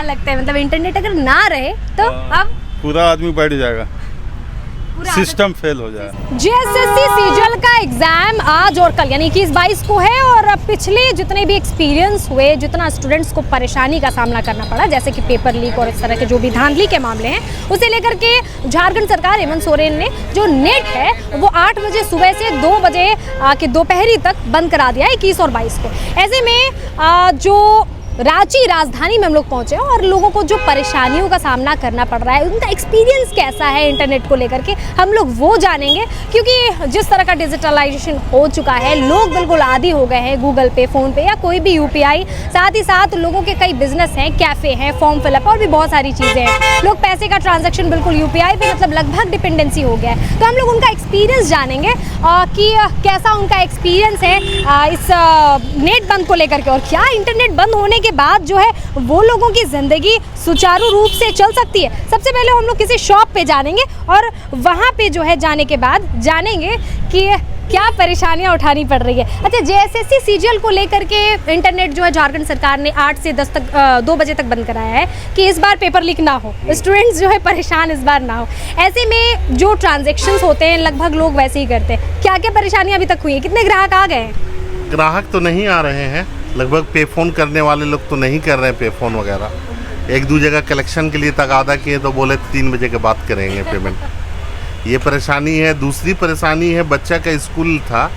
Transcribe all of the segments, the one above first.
क्या लगता है, मतलब इंटरनेट अगर ना रहे तो अब पूरा आदमी बैठ जाएगा, सिस्टम फेल हो जाएगा। जेएसएससी सीजीएल का एग्जाम आज और कल यानी 21-22 को है और पिछले जितने भी एक्सपीरियंस हुए, जितना स्टूडेंट्स को परेशानी का सामना करना पड़ा, जैसे कि पेपर लीक और इस तरह के जो भी धांधली के मामले हैं, उसे लेकर के झारखंड सरकार हेमंत सोरेन ने जो नेट है वो 8 बजे सुबह से 2 बजे के दोपहरी तक बंद करा दिया है 21 और 22 को। ऐसे में जो रांची राजधानी में हम लोग पहुंचे और लोगों को जो परेशानियों का सामना करना पड़ रहा है, उनका एक्सपीरियंस कैसा है इंटरनेट को लेकर के, हम लोग वो जानेंगे। क्योंकि जिस तरह का डिजिटलाइजेशन हो चुका है, लोग बिल्कुल आदी हो गए हैं गूगल पे, फ़ोन पे या कोई भी यूपीआई। साथ ही साथ लोगों के कई बिजनेस हैं, कैफ़े हैं, फॉर्म फिलअप और भी बहुत सारी चीज़ें हैं। लोग पैसे का ट्रांजेक्शन बिल्कुल यूपीआई पे मतलब लगभग डिपेंडेंसी हो गया है। तो हम लोग उनका एक्सपीरियंस जानेंगे कि कैसा उनका एक्सपीरियंस है इस नेट बंद को लेकर के, और क्या इंटरनेट बंद होने के बाद जो है वो लोगों की ज़िंदगी सुचारू रूप से चल सकती है। सबसे पहले हम लोग किसी शॉप पे जानेंगे और वहाँ पे जो है जाने के बाद जानेंगे कि क्या परेशानियाँ उठानी पड़ रही है। अच्छा, जेएसएससी सीजीएल को लेकर के इंटरनेट जो है झारखंड सरकार ने 8 से 2 बजे तक बंद कराया है कि इस बार पेपर लीक ना हो, स्टूडेंट्स जो है परेशान इस बार ना हो। ऐसे में जो ट्रांजेक्शन्स होते हैं लगभग लोग वैसे ही करते हैं। क्या क्या परेशानियाँ अभी तक हुई है, कितने ग्राहक आ गए हैं? ग्राहक तो नहीं आ रहे हैं, लगभग पे फ़ोन करने वाले लोग तो नहीं कर रहे हैं पे फ़ोन वगैरह। एक दो जगह कलेक्शन के लिए तगादा किए तो बोले 3 बजे के बाद करेंगे पेमेंट। ये परेशानी है। दूसरी परेशानी है, बच्चा का स्कूल था,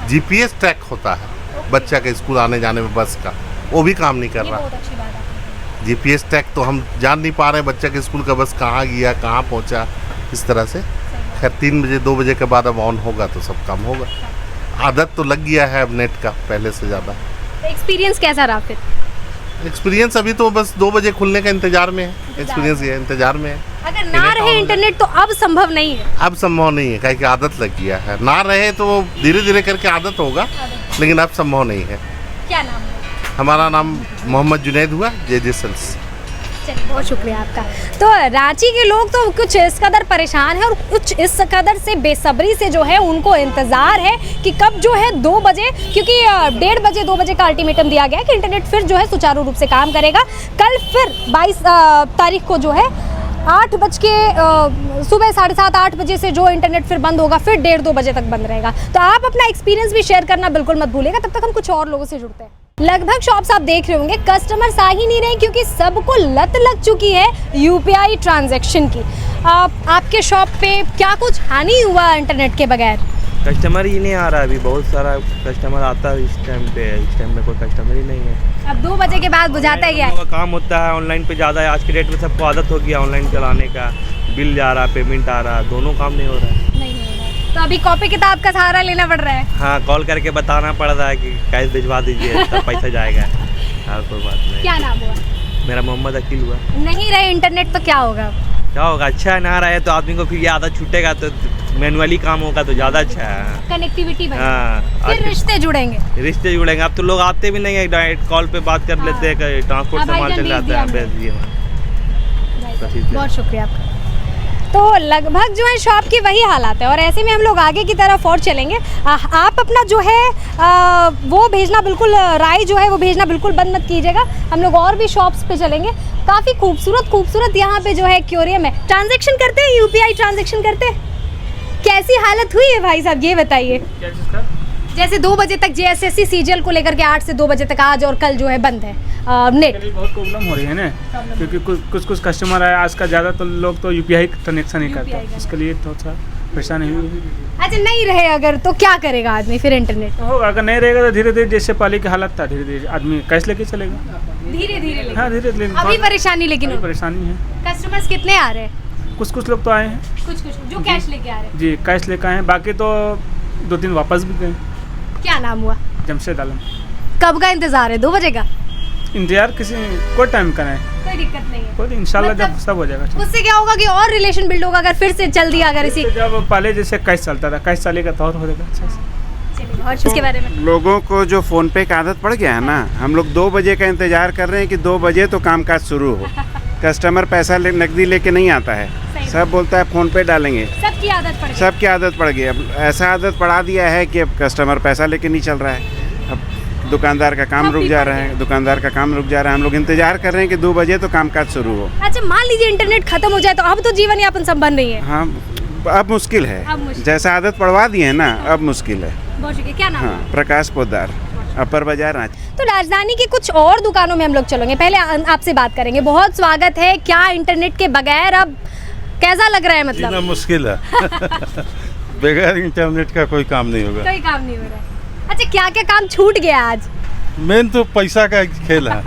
जीपीएस ट्रैक होता है बच्चा का स्कूल आने जाने में बस का, वो भी काम नहीं कर रहा। जीपीएस ट्रैक तो हम जान नहीं पा रहे बच्चा के स्कूल का बस कहाँ गया, कहाँ पहुँचा, इस तरह से। खैर 3 बजे 2 बजे के बाद अब ऑन होगा तो सब काम होगा। आदत तो लग गया है अब नेट का पहले से ज़्यादा। एक्सपीरियंस कैसा रहा फिर? एक्सपीरियंस अभी तो बस 2 बजे खुलने का इंतजार में है। एक्सपीरियंस ये इंतजार में है। अगर ना रहे इंटरनेट तो अब संभव नहीं है। अब संभव नहीं है, काहे कि आदत लग गया है। ना रहे तो धीरे धीरे करके आदत होगा, लेकिन अब संभव नहीं है। क्या नाम है? हमारा नाम मोहम्मद जुनैद हुआ, जे सेल्स। चलिए, बहुत शुक्रिया आपका। तो रांची के लोग तो कुछ इस कदर परेशान है और कुछ इस कदर से बेसब्री से जो है उनको इंतज़ार है कि कब जो है 2 बजे, क्योंकि 1:30 बजे 2 बजे का अल्टीमेटम दिया गया है कि इंटरनेट फिर जो है सुचारू रूप से काम करेगा। कल फिर 22 तारीख को जो है 8 बज के सुबह 7:30 8 बजे से जो इंटरनेट फिर बंद होगा, फिर 1:30-2 बजे तक बंद रहेगा। तो आप अपना एक्सपीरियंस भी शेयर करना बिल्कुल मत भूलिएगा। तब तक हम कुछ और लोगों से जुड़ते हैं। लगभग शॉप्स आप देख रहे होंगे कस्टमर्स आ ही नहीं रहे क्योंकि सबको लत लग चुकी है यूपीआई ट्रांजैक्शन की। आपके शॉप पे क्या कुछ हानि हुआ इंटरनेट के बगैर? कस्टमर ही नहीं आ रहा। अभी बहुत सारा कस्टमर आता है इस टाइम पे, इस टाइम में कोई कस्टमर ही नहीं है। अब 2 बजे के बाद बुझाता है क्या? काम होता है ऑनलाइन पे ज़्यादा है आज के डेट में, सबको आदत हो गया ऑनलाइन चलाने का। बिल जा रहा, पेमेंट आ रहा, दोनों काम नहीं हो रहा है। नहीं हो रहा है। तो अभी कॉपी किताब का सहारा लेना पड़ रहा है। हाँ, कॉल करके बताना पड़ रहा है कि कैश भिजवा दीजिए तब पैसा जाएगा। हाँ, कोई बात नहीं। क्या नाम हुआ? मेरा मोहम्मद अकील हुआ। नहीं रहे इंटरनेट तो क्या होगा? क्या होगा, अच्छा है। ना रहे तो आदमी को फिर ये आदत छूटेगा, तो मैनुअली काम होगा तो ज़्यादा अच्छा है। कनेक्टिविटी बढ़ेगी। हाँ, फिर रिश्ते जुड़ेंगे। रिश्ते जुड़ेंगे। अब तो लोग आते भी नहीं है, डायरेक्ट कॉल पे बात कर लेते हैं। ट्रांसपोर्ट से माल चल जाता है, भेज दिए। बहुत शुक्रिया आपका। तो लगभग जो है शॉप की वही हालात है और ऐसे में हम लोग आगे की तरफ और चलेंगे। आप अपना जो है वो भेजना बिल्कुल, राय जो है वो भेजना बिल्कुल बंद मत कीजिएगा। हम लोग और भी शॉप्स पे चलेंगे। काफ़ी खूबसूरत यहाँ पे जो है एक्वेरियम है। ट्रांजैक्शन करते हैं, यूपीआई ट्रांजैक्शन करते हैं? कैसी हालत हुई है भाई साहब, ये बताइए। जैसे 2 बजे तक जेएसएससी सीजीएल को लेकर के 8 से 2 बजे तक आज और कल जो है बंद है नेट। बहुत प्रॉब्लम हो रही है ना, क्योंकि कुछ कस्टमर आए आज का ज़्यादा तो लोग तो यूपीआई ट्रांजेक्शन ही करते हैं, इसके लिए थोड़ा सा परेशानी हुई। अच्छा, नहीं रहे अगर तो क्या करेगा आदमी फिर? इंटरनेट होगा, अगर नहीं रहेगा तो धीरे धीरे जैसे पहले की हालत था, धीरे धीरे आदमी कैश लेके चलेगा। धीरे धीरे। हाँ, धीरे धीरे। अभी परेशानी लेकिन परेशानी है। कस्टमर्स कितने आ रहे हैं? कुछ लोग तो आए हैं, कुछ जो कैश लेके आ रहे हैं। जी कैश लेकर आए हैं, बाकी तो 2-3 वापस भी गए। क्या नाम हुआ? जमशेद आलम। कब का इंतजार है? 2 बजे का इंतजार किसी कोई टाइम का नहीं, कोई दिक्कत नहीं है। कोई इंशाल्लाह मतलब जब सब हो जाएगा। उससे क्या होगा कि और रिलेशन बिल्ड होगा अगर फिर से चल दिया, अगर इसी जब पहले जैसे कैश चलता था, कैश चलेगा तो और हो जाएगा अच्छा से। और इसके बारे में लोगों को जो फ़ोन पे की आदत पड़ गया है ना, हम लोग 2 बजे का इंतज़ार कर रहे हैं कि 2 बजे तो कामकाज शुरू हो। कस्टमर पैसा नकदी लेके नहीं आता है, सब बोलता है फ़ोन पे डालेंगे। सबकी आदत पड़ गई। सबकी आदत पड़ गई। अब ऐसा आदत पड़ा दिया है कि अब कस्टमर पैसा लेके नहीं चल रहा है। अब दुकानदार का काम रुक जा रहा है, हम लोग इंतजार कर रहे हैं कि 2 बजे तो कामकाज शुरू हो। अच्छा, मान लीजिए इंटरनेट खत्म हो जाए तो अब तो जीवन यापन सब बन रही है। हाँ, अब मुश्किल है, अब मुश्किल। जैसा आदत पड़वा दिए हैं ना, अब मुश्किल है। बहुत शुक्रिया। क्या नाम है? हाँ, प्रकाश पोद्दार, अपर बाजार रांची। तो राजधानी की कुछ और दुकानों में हम लोग चलेंगे, पहले आपसे बात करेंगे। बहुत स्वागत है। क्या इंटरनेट के बगैर अब कैसा लग रहा है? मतलब जीना मुश्किल है बगैर इंटरनेट का कोई काम नहीं होगा। कोई काम नहीं हो रहा है। अच्छा, क्या क्या काम छूट गया आज? मेन तो पैसा का खेल है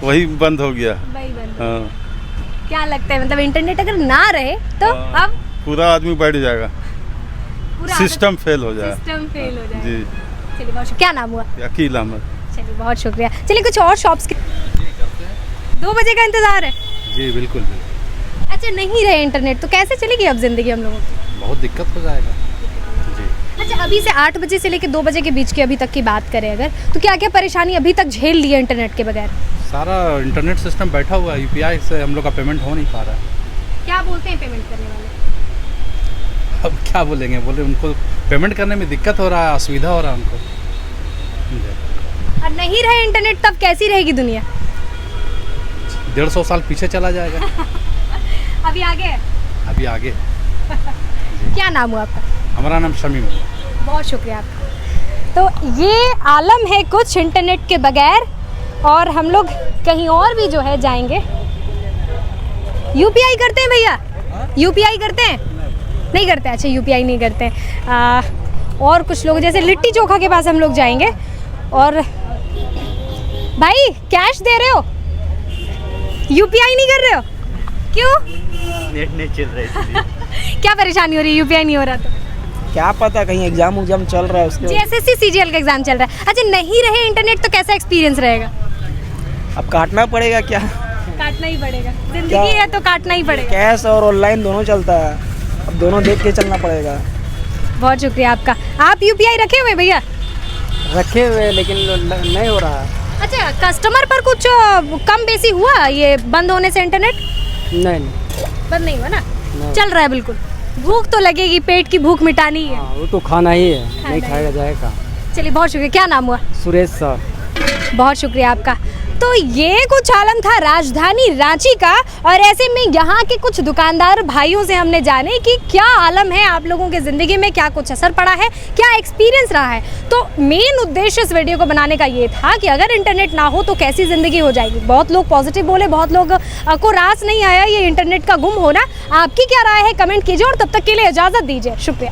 वही बंद हो गया। वही बंद। हाँ, क्या लगता है, मतलब इंटरनेट अगर ना रहे तो अब पूरा आदमी बैठ जाएगा, पूरा सिस्टम फेल हो जाएगा। सिस्टम फेल हो जाएगा। जी, चलिए, बहुत शुक्रिया। क्या नाम हुआ? अकील अहमद। चलिए, बहुत शुक्रिया। चलिए, कुछ और शॉप्स के 2 बजे का इंतजार है। जी बिल्कुल। अच्छा, नहीं रहे इंटरनेट तो कैसे चलेगी अब जिंदगी हम लोगों की? बहुत दिक्कत हो जाएगा जी। अच्छा, अभी से 8 बजे से लेकर 2 बजे के बीच की अभी तक की बात करें अगर, तो क्या क्या परेशानी अभी तक झेल ली है इंटरनेट के बगैर? सारा इंटरनेट सिस्टम बैठा हुआ है, यूपीआई से हम लोग का पेमेंट हो नहीं पा रहा है। क्या बोलते हैं पेमेंट करने वाले? अब क्या बोलेंगे, बोले उनको पेमेंट करने में दिक्कत हो रहा है, असुविधा हो रहा है उनको। और नहीं रहे इंटरनेट तब कैसी रहेगी दुनिया? 150 साल पीछे चला जाएगा। अभी आगे? अभी आगे। क्या नाम हुआ आपका? हमारा नाम शमीम है। बहुत शुक्रिया आपका। तो ये आलम है कुछ इंटरनेट के बगैर, और हम लोग कहीं और भी जो है जाएंगे। यूपीआई करते हैं भैया? यूपीआई करते हैं? नहीं करते। अच्छा, यूपीआई नहीं करते हैं। और कुछ लोग जैसे लिट्टी चोखा के पास हम लोग जाएंगे। और भाई, कैश दे रहे हो, यूपीआई नहीं कर रहे हो? क्यों? नेट नहीं चल रहा है। क्या परेशानी हो रही है? यूपीआई नहीं हो रहा तो क्या पता, कहीं एग्जाम चल रहा है उसके। एसएससी सीजीएल का एग्जाम चल रहा है। अच्छा, नहीं रहे इंटरनेट तो कैसा एक्सपीरियंस रहेगा? अब काटना पड़ेगा क्या? काटना ही पड़ेगा, जिंदगी है तो काटना ही पड़ेगा। कैश और ऑनलाइन दोनों चलता है, अब दोनों देख के चलना पड़ेगा। बहुत शुक्रिया आपका। आप यूपीआई रखे हुए भैया? रखे हुए, लेकिन नहीं हो रहा। अच्छा, कस्टमर पर कुछ कम बेसी हुआ ये बंद होने से? इंटरनेट नहीं, बंद नहीं हुआ ना, चल रहा है बिल्कुल। भूख तो लगेगी, पेट की भूख मिटानी है। वो तो खाना ही है, नहीं खाना खाएगा जाएगा। चलिए, बहुत शुक्रिया। क्या नाम हुआ? सुरेश सर। बहुत शुक्रिया आपका। तो ये कुछ आलम था राजधानी रांची का, और ऐसे में यहाँ के कुछ दुकानदार भाइयों से हमने जाने कि क्या आलम है, आप लोगों के ज़िंदगी में क्या कुछ असर पड़ा है, क्या एक्सपीरियंस रहा है। तो मेन उद्देश्य इस वीडियो को बनाने का ये था कि अगर इंटरनेट ना हो तो कैसी ज़िंदगी हो जाएगी। बहुत लोग पॉजिटिव बोले, बहुत लोग को रास नहीं आया ये इंटरनेट का गुम होना। आपकी क्या राय है, कमेंट कीजिए, और तब तक के लिए इजाज़त दीजिए। शुक्रिया।